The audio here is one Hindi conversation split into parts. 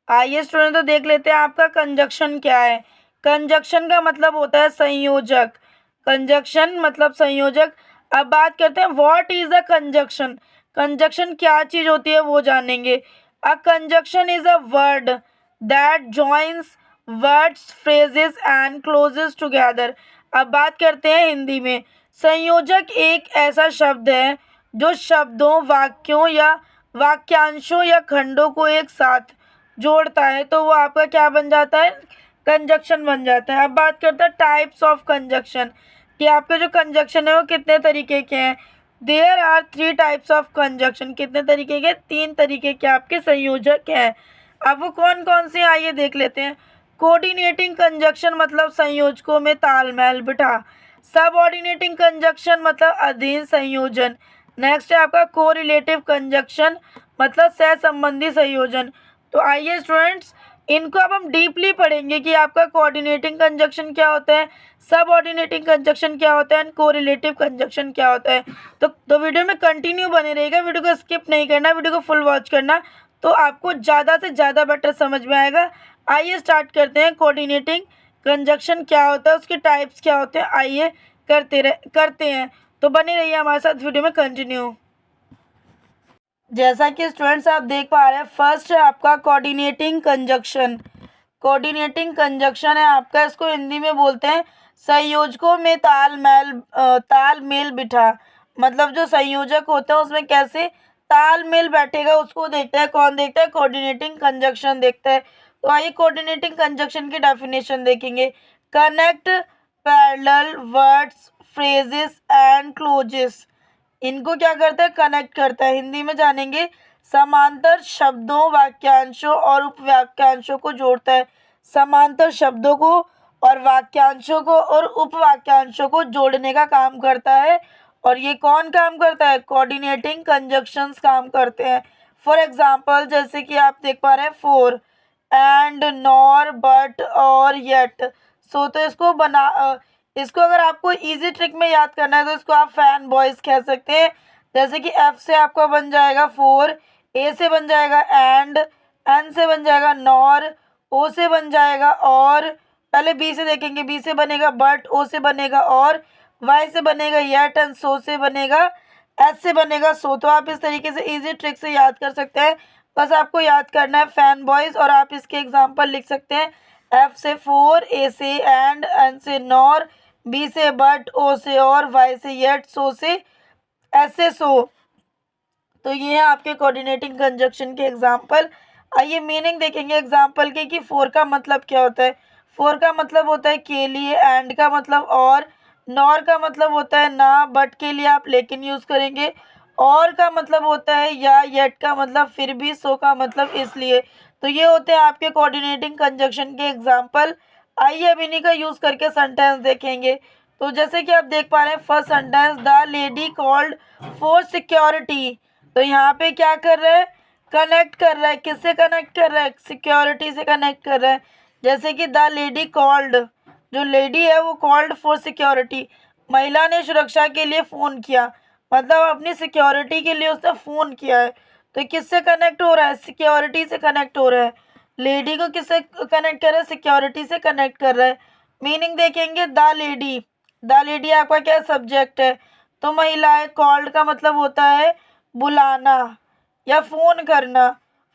आइए स्टूडेंट, तो देख लेते हैं आपका कंजक्शन क्या है। कंजक्शन का मतलब होता है संयोजक। कंजक्शन मतलब संयोजक। अब बात करते हैं what is a conjunction. Conjunction क्या चीज होती है वो जानेंगे। A conjunction is a word that joins words, phrases and clauses together. अब बात करते हैं हिंदी में। संयोजक एक ऐसा शब्द है जो शब्दों, वाक्यों या वाक्यांशों या खंडों को एक साथ जोड़ता है, तो वो आपका क्या बन जाता है, कंजक्शन बन जाता है। अब बात करते हैं टाइप्स ऑफ कंजक्शन कि आपके जो कंजक्शन है वो कितने तरीके के हैं। There are 3 types of conjunction. कितने तरीके के, 3 तरीके के आपके संयोजक हैं। अब वो कौन कौन से, आइए देख लेते हैं। कोऑर्डिनेटिंग कंजक्शन मतलब संयोजकों में तालमेल बिठा। सबऑर्डिनेटिंग कंजक्शन मतलब अधीन संयोजन। नेक्स्ट है आपका कोरिलेटिव कंजक्शन मतलब सह संबंधी संयोजन। तो आइए स्टूडेंट्स, इनको अब हम डीपली पढ़ेंगे कि आपका कोऑर्डिनेटिंग कंजक्शन क्या होता है, सब ऑर्डिनेटिंग कंजक्शन क्या होता है एंड कोरिलेटिव कंजक्शन क्या होता है। तो वीडियो में कंटिन्यू बने रहेगा, वीडियो को स्किप नहीं करना, वीडियो को फुल वॉच करना, तो आपको ज़्यादा से ज़्यादा बेटर समझ में आएगा। आइए स्टार्ट करते हैं। कोऑर्डिनेटिंग कंजक्शन क्या होता है, उसके टाइप्स क्या होते हैं, आइए करते हैं। तो बने रहिए हमारे साथ वीडियो में कंटिन्यू। जैसा कि स्टूडेंट्स आप देख पा रहे हैं, फर्स्ट है आपका कोऑर्डिनेटिंग कंजक्शन। कोऑर्डिनेटिंग कंजक्शन है आपका, इसको हिंदी में बोलते हैं संयोजकों में तालमेल बिठा। मतलब जो संयोजक होते हैं उसमें कैसे तालमेल बैठेगा उसको देखता है। कौन देखता है, कोऑर्डिनेटिंग कंजक्शन देखता है। तो आइए कोऑर्डिनेटिंग कंजक्शन की डेफिनेशन देखेंगे। Connect parallel words, phrases and clauses. इनको क्या करता है, कनेक्ट करता है। हिंदी में जानेंगे, समांतर शब्दों, वाक्यांशों और उपवाक्यांशों को जोड़ता है। समांतर शब्दों को और वाक्यांशों को और उपवाक्यांशों को जोड़ने का काम करता है। और ये कौन काम करता है, कोऑर्डिनेटिंग कंजक्शंस काम करते हैं। फॉर एग्जाम्पल, जैसे कि आप देख पा रहे हैं, फोर, एंड, नॉर, बट और येट। सो तो इसको अगर आपको इजी ट्रिक में याद करना है तो इसको आप फैन बॉयज कह सकते हैं। जैसे कि एफ से आपका बन जाएगा फोर, ए से बन जाएगा एंड, एन से बन जाएगा नॉर, ओ से बन जाएगा और, पहले बी से देखेंगे, बी से बनेगा बट, ओ से बनेगा और, वाई से बनेगा येट एंड सो से बनेगा, एस से बनेगा सो। तो आप इस तरीके से इजी ट्रिक से याद कर सकते हैं। बस आपको याद करना है फैन बॉयज, और आप इसके एग्जाम्पल लिख सकते हैं। एफ से फोर, ए से एन से नॉर, बी से बट, ओ से और, वाई से येट, सो से एस से सो। तो ये है आपके कोऑर्डिनेटिंग कंजक्शन के एग्जाम्पल। आइए मीनिंग देखेंगे एग्जाम्पल के कि फोर का मतलब क्या होता है। फोर का मतलब होता है के लिए, एंड का मतलब और, नॉर का मतलब होता है ना, बट के लिए आप लेकिन यूज़ करेंगे, और का मतलब होता है या, येट का मतलब फिर भी, सो का मतलब इसलिए। तो ये होते हैं आपके कोऑर्डिनेटिंग कंजक्शन के एग्जाम्पल। आइए अब इन्हीं का यूज़ करके सेंटेंस देखेंगे। तो जैसे कि आप देख पा रहे हैं, first sentence, the lady called for security. तो यहाँ पे क्या कर रहा है, कनेक्ट कर रहा है। किससे कनेक्ट कर रहा है, सिक्योरिटी से कनेक्ट कर रहा है। जैसे कि द लेडी कॉल्ड, जो लेडी है वो कॉल्ड फॉर सिक्योरिटी, महिला ने सुरक्षा के लिए फ़ोन किया, मतलब अपनी सिक्योरिटी के लिए उसने फ़ोन किया है। तो किससे कनेक्ट हो रहा है, सिक्योरिटी से कनेक्ट हो रहा है। लेडी को किससे कनेक्ट कर रहा है, सिक्योरिटी से कनेक्ट कर रहा है। मीनिंग देखेंगे, द लेडी आपका क्या सब्जेक्ट है, तो महिला है। कॉल्ड का मतलब होता है बुलाना या फ़ोन करना।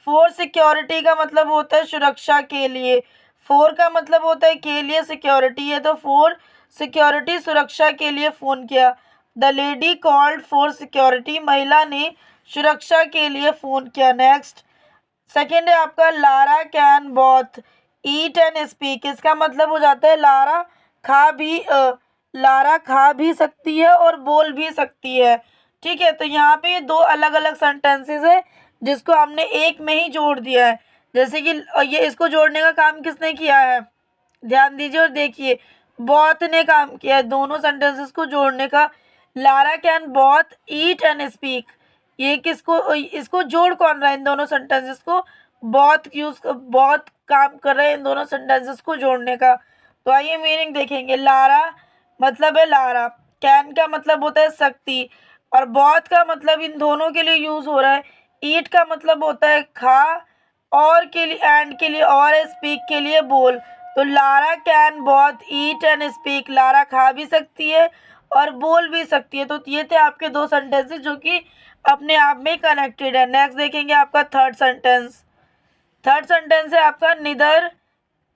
फॉर सिक्योरिटी का मतलब होता है सुरक्षा के लिए। फॉर का मतलब होता है के लिए, सिक्योरिटी है तो फॉर सिक्योरिटी, सुरक्षा के लिए फ़ोन किया। The lady called for security, महिला ने सुरक्षा के लिए फ़ोन किया। नेक्स्ट सेकेंड है आपका, Lara can both eat and speak. इसका मतलब हो जाता है लारा खा भी सकती है और बोल भी सकती है। ठीक है, तो यहाँ पे दो अलग अलग सेंटेंसेस है जिसको हमने एक में ही जोड़ दिया है। जैसे कि ये इसको जोड़ने का काम किसने किया है, ध्यान दीजिए और देखिए, बॉथ ने काम किया है दोनों सेंटेंसेस को जोड़ने का। Lara can both eat and speak, ये किसको, इसको जोड़ कौन रहा है, इन दोनों सेंटेंसेस को बहुत काम कर रहे हैं इन दोनों सेंटेंसेस को जोड़ने का। तो आइए मीनिंग देखेंगे। लारा मतलब है लारा, कैन का मतलब होता है शक्ति, और बॉथ का मतलब इन दोनों के लिए यूज हो रहा है। ईट का मतलब होता है खा, और के लिए, एंड के लिए, और स्पीक के लिए बोल। तो Lara can both eat and speak, Lara खा भी सकती है और बोल भी सकती है। तो ये थे आपके दो सेंटेंसेस जो कि अपने आप में कनेक्टेड है। नेक्स्ट देखेंगे आपका थर्ड सेंटेंस। थर्ड सेंटेंस है आपका निदर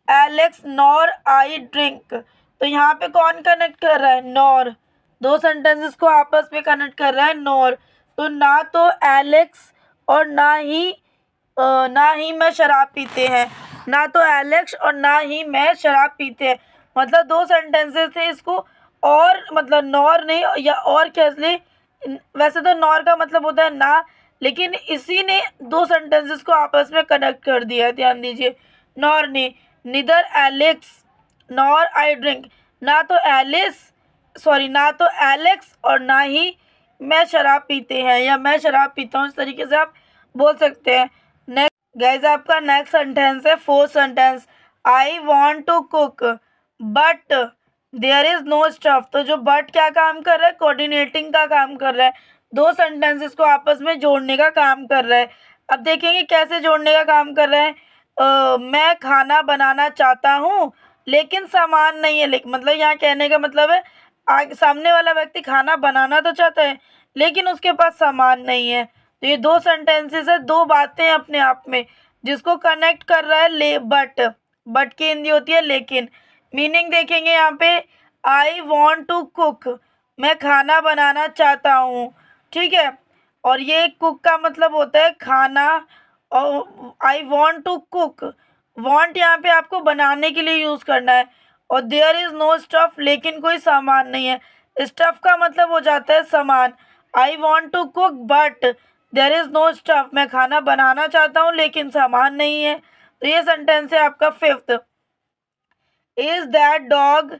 एलेक्स नॉर आई ड्रिंक। तो यहाँ पे कौन कनेक्ट कर रहा है? नॉर। दो सेंटेंसेस को आपस में कनेक्ट कर रहा है नॉर। तो ना तो एलेक्स और ना ही मैं शराब पीते हैं। ना तो एलेक्स और ना ही मैं शराब पीते हैं, मतलब दो सेंटेंसेस थे। इसको और मतलब नॉर नहीं या और कैसे, वैसे तो नॉर का मतलब होता है ना, लेकिन इसी ने दो सेंटेंसेस को आपस में कनेक्ट कर दिया है। ध्यान दीजिए, नॉर ने, निदर एलेक्स नॉर आई ड्रिंक, ना तो ना तो एलेक्स और ना ही मैं शराब पीते हैं या मैं शराब पीता हूँ, इस तरीके से आप बोल सकते हैं। नेक्स्ट गाइज आपका नेक्स्ट सेंटेंस है fourth sentence. I want to cook but there is no stuff. तो जो बट क्या काम कर रहा है? कोऑर्डिनेटिंग का काम कर रहा है, दो सेंटेंसेस को आपस में जोड़ने का काम कर रहा है। अब देखेंगे कैसे जोड़ने का काम कर रहा है। मैं खाना बनाना चाहता हूँ लेकिन सामान नहीं है। लेकिन मतलब यहाँ कहने का मतलब है सामने वाला व्यक्ति खाना बनाना तो चाहता है लेकिन उसके पास सामान नहीं है। तो ये दो सेंटेंसेस है, दो बातें अपने आप में, जिसको कनेक्ट कर रहा है बट की हिंदी होती है लेकिन। मीनिंग देखेंगे यहाँ पे, आई वॉन्ट टू कुक, मैं खाना बनाना चाहता हूँ, ठीक है। और ये कुक का मतलब होता है खाना, और I want to cook, want यहाँ पे आपको बनाने के लिए यूज़ करना है। और देयर इज़ नो स्टफ, लेकिन कोई सामान नहीं है। स्टफ का मतलब हो जाता है सामान। I want to cook but there is no stuff, मैं खाना बनाना चाहता हूँ लेकिन सामान नहीं है। तो ये सेंटेंस है आपका fifth. Is that dog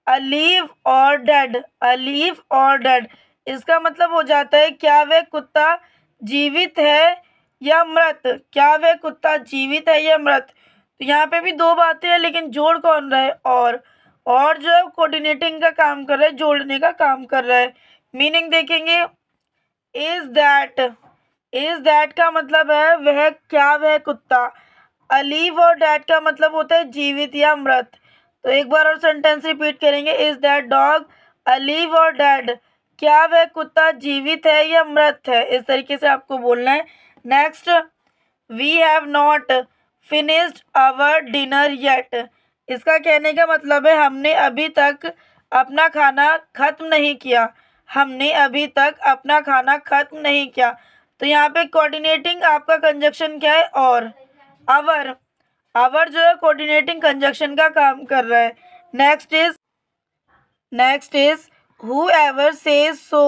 alive और डेड, अलीव और डेड, इसका मतलब हो जाता है क्या वह कुत्ता जीवित है या मृत, क्या वह कुत्ता जीवित है या मृत। तो यहाँ पे भी दो बातें हैं लेकिन जोड़ कौन रहा है? और जो है कोऑर्डिनेटिंग का काम कर रहा है, जोड़ने का काम कर रहा है। मीनिंग देखेंगे, इज दैट का मतलब है वह, क्या वह कुत्ता। अलीव और डेड का मतलब होता है जीवित या मृत। तो एक बार और सेंटेंस रिपीट करेंगे, इज दैट डॉग अलीव और डेड, क्या वह कुत्ता जीवित है या मृत है, इस तरीके से आपको बोलना है। Next, we have not finished our dinner yet, इसका कहने का मतलब है हमने अभी तक अपना खाना खत्म नहीं किया, हमने अभी तक अपना खाना खत्म नहीं किया। तो यहाँ पे कोऑर्डिनेटिंग आपका कंजक्शन क्या है? और आवर जो है कोऑर्डिनेटिंग कंजक्शन का काम कर रहा है। Next is whoever says so,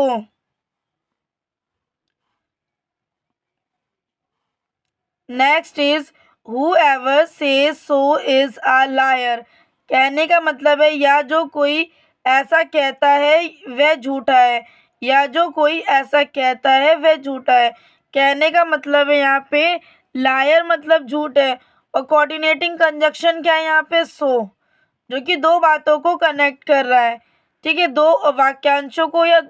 next is whoever says so is a liar, कहने का मतलब है या जो कोई ऐसा कहता है वह झूठा है, या जो कोई ऐसा कहता है वह झूठा है। कहने का मतलब है यहाँ पे लायर मतलब झूठ है, और कोऑर्डिनेटिंग कंजक्शन क्या है यहाँ पे? सो, जो कि दो बातों को कनेक्ट कर रहा है, ठीक है। दो वाक्यांशों को या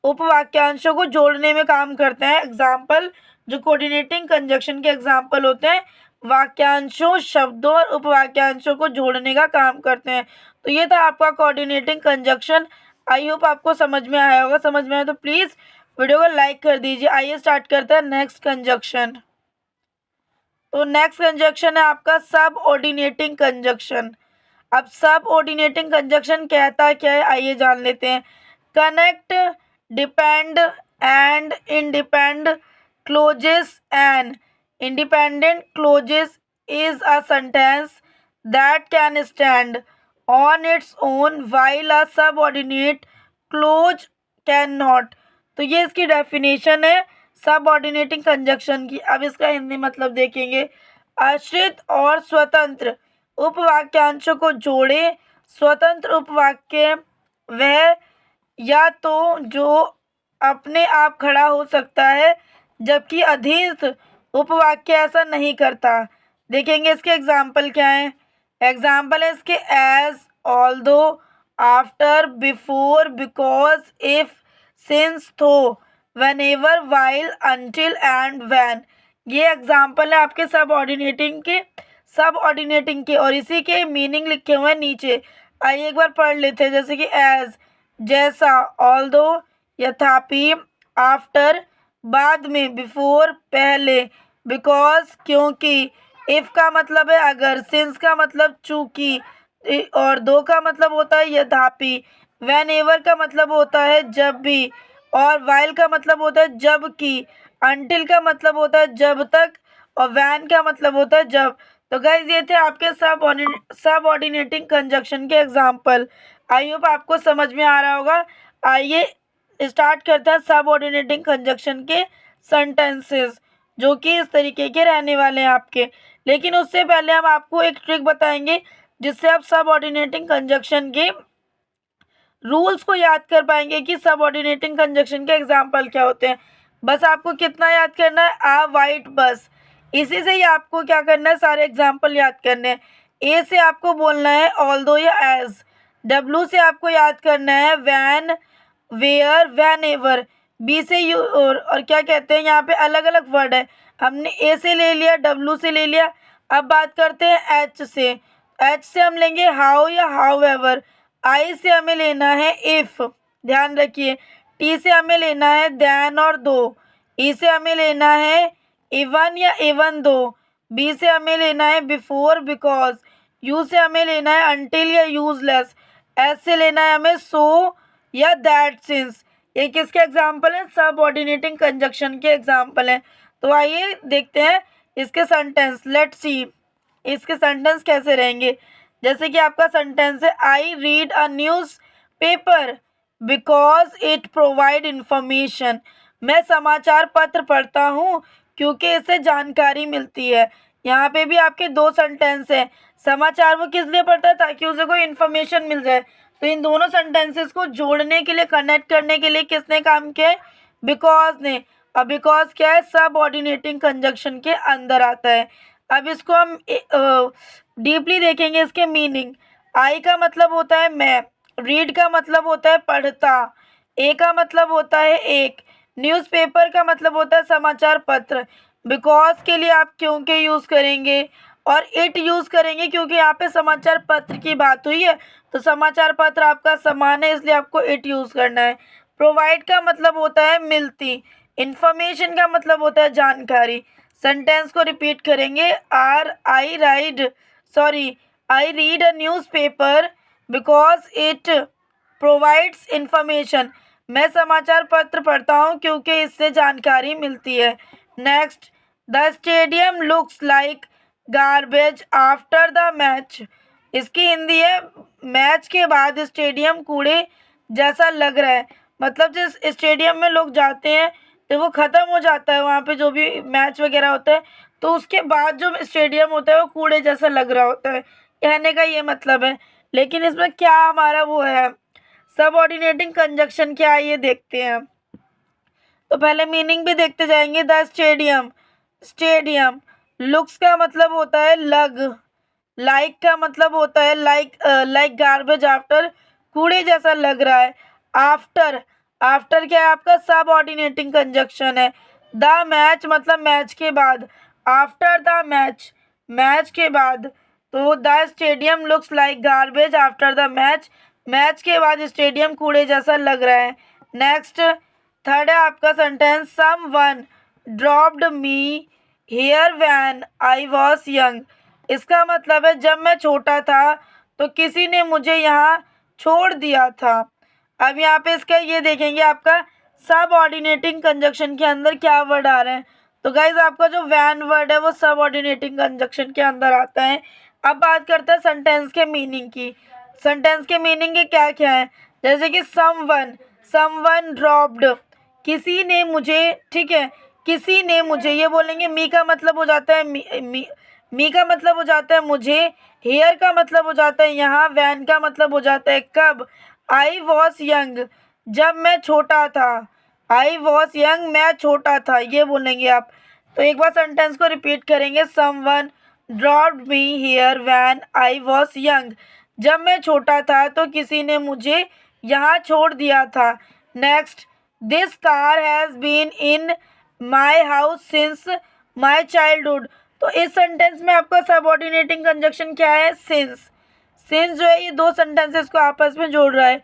उपवाक्यांशों को जोड़ने में काम करते हैं। एग्जाम्पल, जो कोऑर्डिनेटिंग कंजक्शन के एग्जाम्पल होते हैं, वाक्यांशों, शब्दों और उपवाक्यांशों को जोड़ने का काम करते हैं। तो ये था आपका कोऑर्डिनेटिंग कंजक्शन। आई होप आपको समझ में आया होगा। समझ में आया तो प्लीज़ वीडियो को लाइक कर दीजिए। आइए स्टार्ट करते हैं नेक्स्ट कंजक्शन। तो नेक्स्ट कंजक्शन है आपका सब ऑर्डिनेटिंग कंजक्शन। अब सब ऑर्डिनेटिंग कंजक्शन कहता क्या है, आइए जान लेते हैं। Connect, dependent and independent clauses and independent clauses is a sentence that can stand on its own while a subordinate clause can not. तो ये इसकी डेफिनेशन है सबऑर्डिनेटिंग कंजक्शन की। अब इसका हिंदी मतलब देखेंगे, आश्रित और स्वतंत्र उपवाक्यांशों को जोड़े। स्वतंत्र उपवाक्य वह या तो जो अपने आप खड़ा हो सकता है, जबकि अधीनस्थ उपवाक्य ऐसा नहीं करता। देखेंगे इसके एग्जाम्पल क्या हैं। एग्जाम्पल है इसके as, although, after, before, because, if, since, though, whenever, while, until and when। ये एग्जाम्पल है आपके सब ऑर्डिनेटिंग के और इसी के मीनिंग लिखे हुए हैं नीचे। आइए एक बार पढ़ लेते हैं, जैसे कि एज जैसा, ऑल्दो यथापि, आफ्टर बाद में, बिफोर पहले, बिकॉज क्योंकि, इफ का मतलब है अगर, सिंस का मतलब चूंकि, और दो का मतलब होता है यद्यपि, वेन एवर का मतलब होता है जब भी, और वाइल का मतलब होता है जबकि, अंटिल का मतलब होता है जब तक, और वैन का मतलब होता है जब। तो गाइज ये थे आपके सब ऑर्डिनेटिंग कंजक्शन के एग्जाम्पल। आई होप आपको समझ में आ रहा होगा। आइए स्टार्ट करते हैं सब ऑर्डिनेटिंग कंजक्शन के सेंटेंसेस, जो कि इस तरीके के रहने वाले हैं आपके। लेकिन उससे पहले हम आपको एक ट्रिक बताएंगे जिससे आप सब ऑर्डिनेटिंग कंजक्शन के रूल्स को याद कर पाएंगे कि सबऑर्डिनेटिंग कंजक्शन के एग्जाम्पल क्या होते हैं। बस आपको कितना याद करना है, आ वाइट बस, इसी से ही आपको क्या करना है, सारे एग्जाम्पल याद करने हैं। ए से आपको बोलना है ऑल्दो या एज। डब्ल्यू से आपको याद करना है वैन, वेयर, वैन एवर। बी से यू, और क्या कहते हैं, यहाँ पे अलग अलग वर्ड है। हमने ए से ले लिया, डब्ल्यू से ले लिया। अब बात करते हैं एच से। एच से हम लेंगे हाउ या हाउ एवर। आई से हमें लेना है इफ, ध्यान रखिए। टी से हमें लेना है देन और दो। ई से हमें लेना है इवन या इवन दो। बी से हमें लेना है बिफोर, बिकॉज। यू से हमें लेना है अनटिल या यूजलेस। एस से लेना है हमें सो या दैट, सिंस। ये किसके एग्जाम्पल हैं, सबऑर्डिनेटिंग कंजक्शन के एग्जाम्पल हैं। तो आइए देखते हैं इसके सेंटेंस। लेट्स सी इसके सेंटेंस कैसे रहेंगे। जैसे कि आपका सेंटेंस है, I read a news paper because it provide information. मैं समाचार पत्र पढ़ता हूँ क्योंकि इससे जानकारी मिलती है। यहाँ पे भी आपके दो सेंटेंस हैं। समाचार वो किस लिए पढ़ता है, ताकि उसे कोई इन्फॉर्मेशन मिल जाए। तो इन दोनों सेंटेंसेस को जोड़ने के लिए, कनेक्ट करने के लिए किसने काम किया है, बिकॉज ने। अब बिकॉज क्या है, सब ऑर्डिनेटिंग कंजक्शन के अंदर आता है। अब इसको हम डीपली देखेंगे, इसके मीनिंग। आई का मतलब होता है मैं, रीड का मतलब होता है पढ़ता, ए का मतलब होता है एक, न्यूज़पेपर का मतलब होता है समाचार पत्र। बिकॉज के लिए आप क्योंकि यूज़ करेंगे, और इट यूज़ करेंगे क्योंकि यहाँ पे समाचार पत्र की बात हुई है। तो समाचार पत्र आपका सामान है, इसलिए आपको इट यूज़ करना है। प्रोवाइड का मतलब होता है मिलती, इन्फॉर्मेशन का मतलब होता है जानकारी। सेंटेंस को रिपीट करेंगे, I read a newspaper because it provides information. मैं समाचार पत्र पढ़ता हूँ क्योंकि इससे जानकारी मिलती है। Next, the stadium looks like garbage after the match. इसकी हिंदी है, मैच के बाद स्टेडियम कूड़े जैसा लग रहा है। मतलब जिस स्टेडियम में लोग जाते हैं तो वो ख़त्म हो जाता है, वहाँ पे जो भी मैच वगैरह होता है, तो उसके बाद जो स्टेडियम होता है वो कूड़े जैसा लग रहा होता है, कहने का ये मतलब है। लेकिन इसमें क्या हमारा वो है, सबऑर्डिनेटिंग कंजक्शन क्या है, ये देखते हैं। तो पहले मीनिंग भी देखते जाएंगे। द स्टेडियम लुक्स का मतलब होता है लग, लाइक का मतलब होता है लाइक गार्बेज आफ्टर, कूड़े जैसा लग रहा है। आफ्टर, आफ्टर क्या है आपका, सब ऑर्डिनेटिंग कंजक्शन है। द मैच मतलब मैच के बाद, आफ्टर द मैच, मैच के बाद। तो the stadium looks like garbage after the match, match के बाद स्टेडियम कूड़े जैसा लग रहा है। नेक्स्ट, थर्ड है आपका sentence, someone dropped me here when I was young. इसका मतलब है जब मैं छोटा था तो किसी ने मुझे यहाँ छोड़ दिया था। अब यहाँ पे इसका ये देखेंगे आपका सब ऑर्डिनेटिंग कंजक्शन के अंदर क्या वर्ड आ रहे हैं। तो गाइज आपका जो वैन वर्ड है वो सब ऑर्डिनेटिंग कंजक्शन के अंदर आता है। अब बात करते हैं सेंटेंस के मीनिंग की। सेंटेंस के मीनिंग के क्या क्या है, जैसे कि समवन ड्रॉप्ड, किसी ने मुझे, ठीक है, किसी ने मुझे, ये बोलेंगे मी का मतलब हो जाता है मी का मतलब हो जाता है मुझे, हेयर का मतलब हो जाता है यहाँ, वैन का मतलब हो जाता है कब, आई वॉज यंग जब मैं छोटा था, आई वॉज यंग मैं छोटा था, ये बोलेंगे आप। तो एक बार सेंटेंस को रिपीट करेंगे, someone dropped me here when I was young, जब मैं छोटा था तो किसी ने मुझे यहाँ छोड़ दिया था। Next, this car has been in my house since my childhood. तो इस सेंटेंस में आपका सबऑर्डिनेटिंग कंजक्शन क्या है? सिंस। सिंस जो है ये दो सेंटेंसेस को आपस में जोड़ रहा है।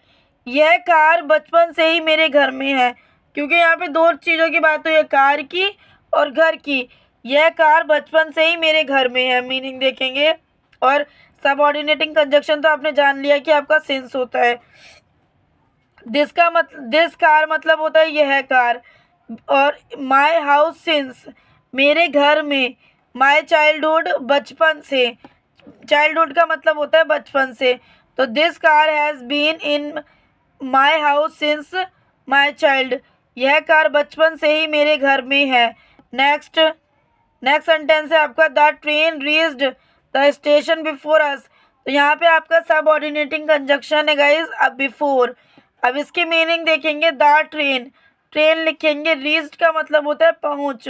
यह कार बचपन से ही मेरे घर में है, क्योंकि यहाँ पे दो चीज़ों की बात हुई है, कार की और घर की। यह कार बचपन से ही मेरे घर में है, मीनिंग देखेंगे। और सबऑर्डिनेटिंग कंजक्शन तो आपने जान लिया कि आपका सिंस होता है। दिस कार मतलब होता है यह कार। और माय हाउस सिंस, मेरे घर में। माय चाइल्डहुड, बचपन से। चाइल्डहुड का मतलब होता है बचपन से। तो this car has been in my house since my child. यह कार बचपन से ही मेरे घर में है। नेक्स्ट नेक्स्ट सेंटेंस है आपका the train reached the station before us. तो यहाँ पे आपका सबऑर्डिनेटिंग कंजक्शन है गाइस अब बिफोर। अब इसकी मीनिंग देखेंगे। द ट्रेन, ट्रेन लिखेंगे। रीच्ड का मतलब होता है पहुँच।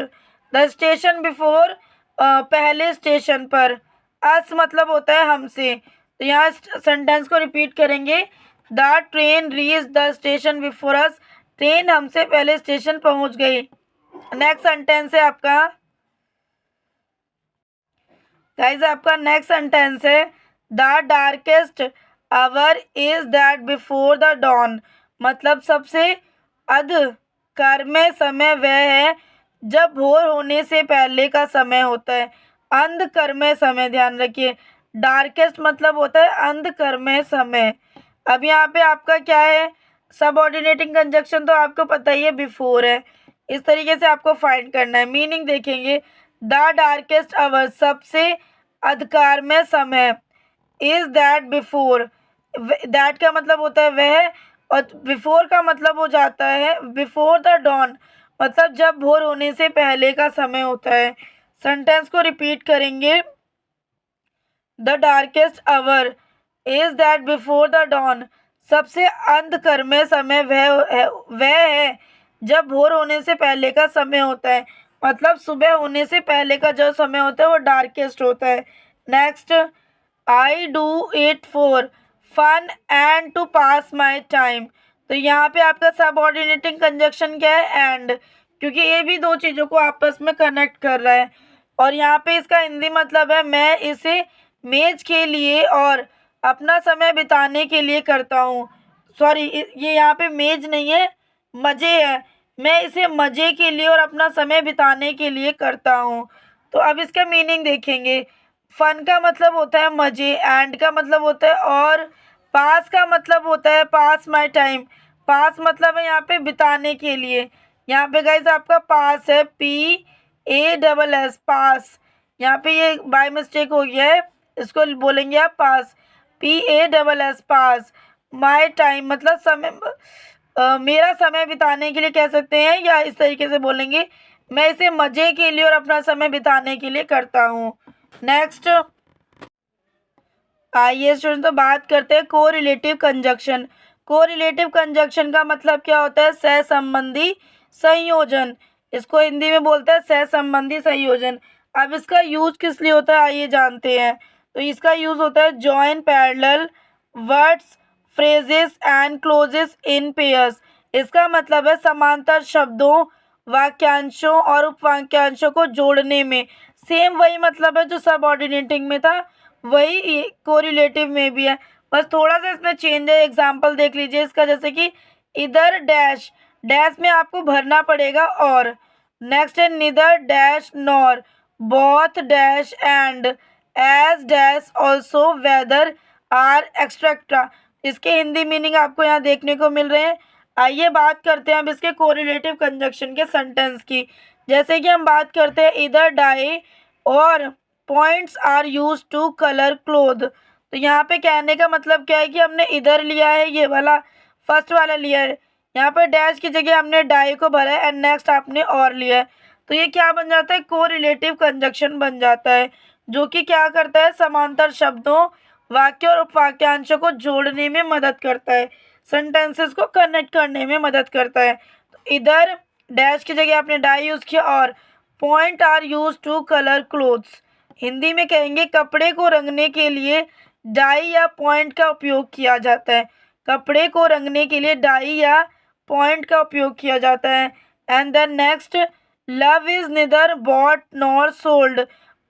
द स्टेशन बिफोर, पहले स्टेशन पर। अस मतलब होता है हमसे। तो यहाँ सेंटेंस को रिपीट करेंगे। The train reached the station before us. Train हमसे पहले स्टेशन पहुँच गई। नेक्स्ट सेंटेंस है आपका गाइज, आपका नेक्स्ट सेंटेंस है the darkest hour is that before the dawn. मतलब सबसे अंधकारमय समय वह है जब भोर होने से पहले का समय होता है। अंधकारमय समय, ध्यान रखिए। डार्केस्ट मतलब होता है अंधकारमय समय। अब यहाँ पे आपका क्या है? सबऑर्डिनेटिंग कंजक्शन तो आपको पता ही है, बिफोर है। इस तरीके से आपको फाइंड करना है। मीनिंग देखेंगे। द डार्केस्ट आवर, सबसे अंधकारमय समय। इज दैट बिफोर, दैट का मतलब होता है वह, और बिफोर का मतलब हो जाता है बिफोर द डॉन, मतलब जब भोर होने से पहले का समय होता है। सेंटेंस को रिपीट करेंगे। The darkest hour is that before the dawn. सबसे अंधकारमय समय वह है जब भोर होने से पहले का समय होता है। मतलब सुबह होने से पहले का जो समय होता है वो डार्केस्ट होता है। Next, I do it for fun and to pass my time. तो यहाँ पे आपका सबऑर्डिनेटिंग कंजक्शन क्या है? एंड, क्योंकि ये भी दो चीज़ों को आपस में कनेक्ट कर रहा है। और यहाँ पे इसका हिंदी मतलब है मैं इसे मेज के लिए और अपना समय बिताने के लिए करता हूँ। सॉरी, ये यहाँ पे मेज नहीं है, मज़े है। मैं इसे मज़े के लिए और अपना समय बिताने के लिए करता हूँ। तो अब इसका मीनिंग देखेंगे। फन का मतलब होता है मज़े, एंड का मतलब होता है और, पास का मतलब होता है पास माय टाइम। पास मतलब है यहाँ पे बिताने के लिए। यहाँ पे गाइस आपका पास है, PASS, पास। यहाँ पे ये बाय मिस्टेक हो गया है, इसको बोलेंगे आप पास, PASS, पास। माय टाइम मतलब समय, मेरा समय बिताने के लिए कह सकते हैं, या इस तरीके से बोलेंगे मैं इसे मज़े के लिए और अपना समय बिताने के लिए करता हूँ। नेक्स्ट, आइए स्टूडेंट तो बात करते हैं कोरिलेटिव कंजक्शन। कोरिलेटिव कंजक्शन का मतलब क्या होता है? सहसंबंधी संयोजन। इसको हिंदी में बोलते हैं सहसंबंधी संयोजन। अब इसका यूज किस लिए होता है आइए जानते हैं। तो इसका यूज होता है join parallel words, phrases and clauses in pairs. इसका मतलब है समांतर शब्दों, वाक्यांशों और उपवाक्यांशों को जोड़ने में। सेम वही मतलब है जो सबऑर्डिनेटिंग में था, वही कोरिलेटिव में भी है, बस थोड़ा सा इसमें चेंज है। एग्जाम्पल देख लीजिए इसका, जैसे कि इधर डैश, डैश में आपको भरना पड़ेगा और। नेक्स्ट है neither dash nor, both dash and, as dash also, whether or etcetera. इसके हिंदी मीनिंग आपको यहाँ देखने को मिल रहे हैं। आइए बात करते हैं अब इसके कोरिलेटिव कंजक्शन के सेंटेंस की। जैसे कि हम बात करते हैं इधर डाई और points are use to colour cloth. तो यहाँ पे कहने का मतलब क्या है कि हमने इधर लिया है, ये वाला फर्स्ट वाला लिया है, यहाँ पे डैश की जगह हमने डाई को भरा है, एंड नेक्स्ट आपने और लिया है। तो ये क्या बन जाता है? कोरिलेटिव कंजक्शन बन जाता है, जो कि क्या करता है? समांतर शब्दों, वाक्य और उपवाक्यांशों को जोड़ने में मदद करता है, सेंटेंसेस को कनेक्ट करने में मदद करता है। तो इधर डैश की जगह आपने डाई यूज़ किया, और point are use to colour clothes. Hindi में कहेंगे कपड़े को रंगने के लिए डाई या पॉइंट का उपयोग किया जाता है। कपड़े को रंगने के लिए डाई या पॉइंट का उपयोग किया जाता है। And then next, love is neither bought nor sold.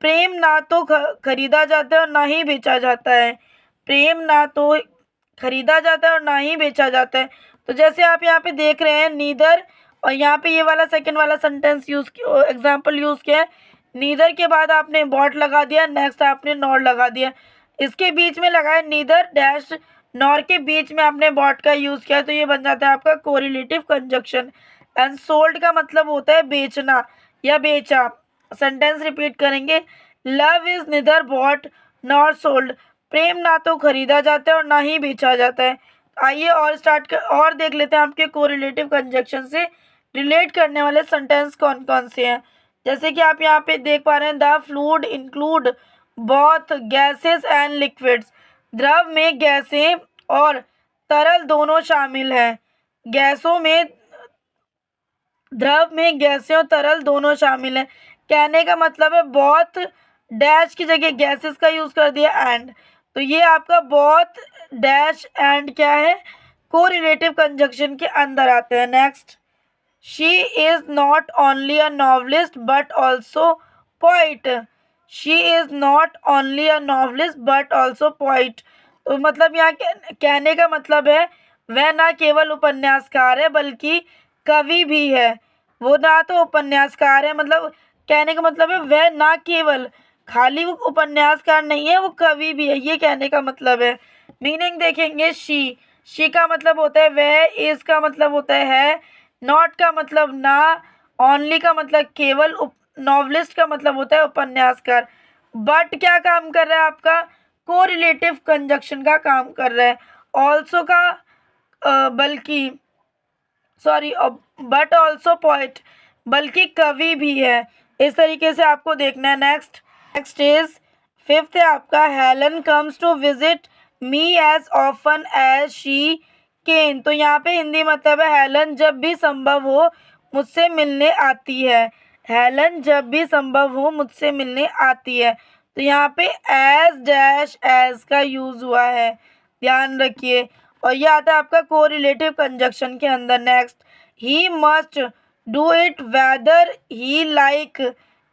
प्रेम ना तो खरीदा जाता है और ना ही बेचा जाता है। प्रेम ना तो खरीदा जाता है और ना ही बेचा जाता है। तो जैसे आप यहाँ पे देख रहे हैं नीदर, और यहाँ पे ये वाला सेकंड वाला सेंटेंस एग्जाम्पल यूज़ किया है। नीदर के बाद आपने बॉट लगा दिया, नेक्स्ट आपने नॉर लगा दिया, इसके बीच में लगाया नीदर डैश नॉर के बीच में आपने बॉट का यूज़ किया, तो ये बन जाता है आपका कोरिलेटिव कंजक्शन। एंड सोल्ड का मतलब होता है बेचना या बेचा। सेंटेंस रिपीट करेंगे, love is neither bought nor sold. प्रेम ना तो खरीदा जाता है और ना ही बेचा जाता है। आइए और देख लेते हैं आपके कोरिलेटिव कंजक्शन से रिलेट करने वाले सेंटेंस कौन कौन से हैं। जैसे कि आप यहाँ पे देख पा रहे हैं, the fluid include both gases and liquids. द्रव में गैसें और तरल दोनों शामिल हैं। गैसों में द्रव में गैसें और तरल दोनों शामिल हैं। कहने का मतलब है बहुत डैश की जगह गैसेस का यूज़ कर दिया एंड, तो ये आपका बहुत डैश एंड क्या है, कोरिलेटिव कंजक्शन के अंदर आते हैं। Next, she is not only a novelist but also poet. She is not only a novelist but also poet. तो मतलब यहाँ कहने का मतलब है वह ना केवल उपन्यासकार है बल्कि कवि भी है। वो ना तो उपन्यासकार है, मतलब कहने का मतलब है वह ना केवल खाली वो उपन्यासकार नहीं है, वो कवि भी है, ये कहने का मतलब है। मीनिंग देखेंगे, शी का मतलब होता है वह, इज का मतलब होता है नॉट का मतलब ना, ओनली का मतलब केवल, नॉवलिस्ट का मतलब होता है उपन्यासकार। बट क्या काम कर रहा है आपका, कोरिलेटिव कंजक्शन का काम कर रहा है। ऑल्सो का बल्कि सॉरी बट ऑल्सो पोइट, बल्कि कवि भी है। इस तरीके से आपको देखना है। नेक्स्ट इज फिफ्थ है आपका, Helen comes to visit me as often as she can. तो यहाँ पे हिंदी मतलब है हेलन जब भी संभव हो मुझसे मिलने आती है। हेलन जब भी संभव हो मुझसे मिलने आती है। तो यहाँ पे एज डैश एज का यूज़ हुआ है, ध्यान रखिए। और ये आता है आपका कोरिलेटिव कंजक्शन के अंदर। Next, he must do it whether he like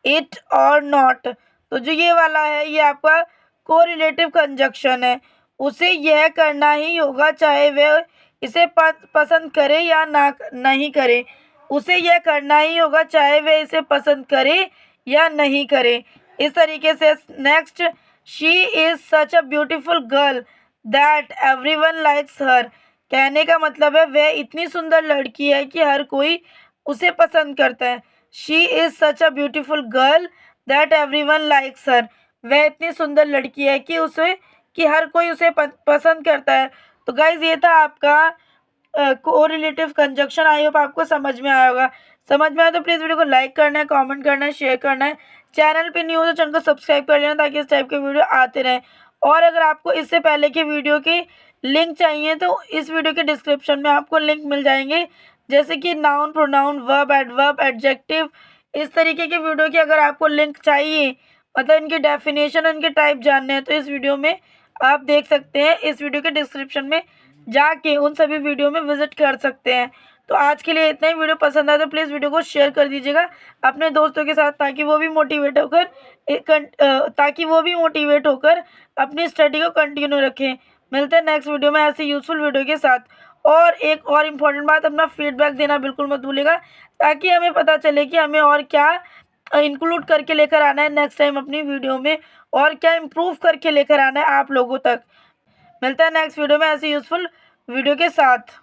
it और नॉट। तो जो ये वाला है ये आपका कोरिलेटिव कंजक्शन है। उसे यह करना ही होगा चाहे वह इसे पसंद करे या ना नहीं करे। उसे यह करना ही होगा चाहे वह इसे पसंद करे या नहीं करे। इस तरीके से next, she is such a beautiful girl that everyone likes her. कहने का मतलब है वह इतनी सुंदर लड़की है कि हर कोई उसे पसंद करता है। She is such a beautiful girl that everyone likes her. वह इतनी सुंदर लड़की है कि हर कोई उसे पसंद करता है। तो गाइज ये था आपका कोरिलेटिव कंजक्शन। आई होप आपको समझ में आया होगा। समझ में आया तो प्लीज़ वीडियो को लाइक करना है, कमेंट करना है, शेयर करना है। चैनल पे न्यू हो तो चैनल को सब्सक्राइब कर लेना ताकि इस टाइप के वीडियो आते रहें। और अगर आपको इससे पहले के वीडियो के लिंक चाहिए तो इस वीडियो के डिस्क्रिप्शन में आपको लिंक मिल जाएंगे, जैसे कि noun, pronoun, verb, adverb, adjective, इस तरीके के वीडियो की अगर आपको लिंक चाहिए, मतलब इनकी डेफिनेशन, इनके टाइप जानने हैं, तो इस वीडियो में आप देख सकते हैं। इस वीडियो के डिस्क्रिप्शन में जाके उन सभी वीडियो में विजिट कर सकते हैं। तो आज के लिए इतना ही। वीडियो पसंद आए तो प्लीज़ वीडियो को शेयर कर दीजिएगा अपने दोस्तों के साथ, ताकि वो भी मोटिवेट होकर अपनी स्टडी को कंटिन्यू रखें। मिलते हैं नेक्स्ट वीडियो में ऐसे यूज़फुल वीडियो के साथ। और एक और इम्पॉर्टेंट बात, अपना फीडबैक देना बिल्कुल मत भूलिएगा, ताकि हमें पता चले कि हमें और क्या इंक्लूड करके लेकर आना है नेक्स्ट टाइम अपनी वीडियो में, और क्या इम्प्रूव करके लेकर आना है आप लोगों तक। मिलता है नेक्स्ट वीडियो में ऐसे यूज़फुल वीडियो के साथ।